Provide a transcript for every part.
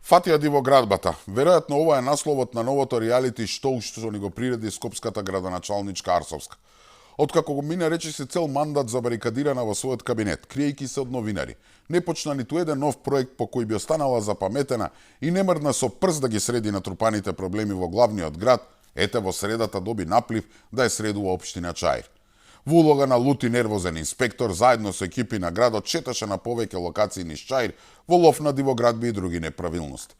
Фатија дивоградбата. Веројатно ова е насловот на новото реалити шоу што ни го приреди скопската градоначалничка Арсовска. Откако го мина речиси цел мандат забарикадирана во својот кабинет, криејќи се од новинари, не почна ниту еден нов проект по кој би останала запаметена и не мрдна со прст да ги среди натрупаните проблеми во главниот град, ете во средата доби наплив да ја средува општина Чаир. Во улога на лут и нервозен инспектор, заедно со екипи на градот, четаше на повеќе локации низ Чаир во лов на дивоградби и други неправилности.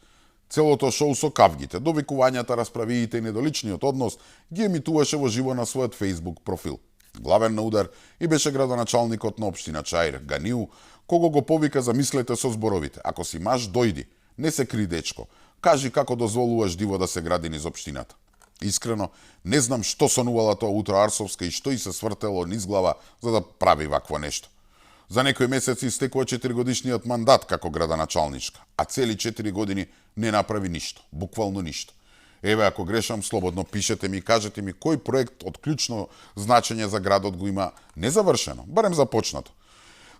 Целото шоу со кавгите, довикувањата, расправиите и недоличниот однос ги емитуваше во живо на својот Facebook профил. Главен на удар и беше градоначалникот на општина Чаир, Ганиу, кого го повика замислете со зборовите: ако си маж, дојди, не се кри дечко, кажи како дозволуваш диво да се гради низ општината. Искрено, не знам што сонувала тоа утро Арсовска и што и се свртело низ глава за да прави вакво нешто. За некои месеци истекува 4-годишниот мандат како градоначалничка, а цели 4 години не направи ништо, буквално ништо. Еве, ако грешам, слободно пишете ми и кажете ми кој проект од клучно значење за градот го има незавршено, барем започнато.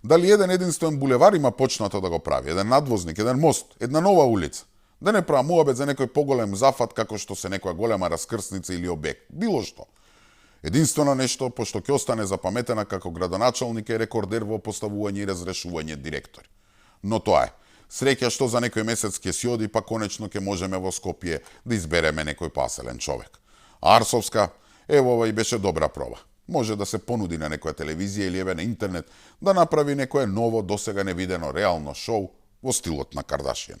Дали еден единствен булевар има почнато да го прави, еден надвозник, еден мост, една нова улица. Да не правам муабет за некој поголем зафат како што се некоја голема раскрсница или обект, било што. Единствено нешто, пошто ќе остане запаметена како градоначалник е рекордер во поставување и разрешување директори. Но тоа е. Среќа што за некој месец ќе си оди, па конечно ќе можеме во Скопје да избереме некој паселен човек. Арсовска, ево ова и беше добра проба. Може да се понуди на некоја телевизија или еве на интернет да направи некое ново, досега невидено реално шоу во стилот на Кардашијан.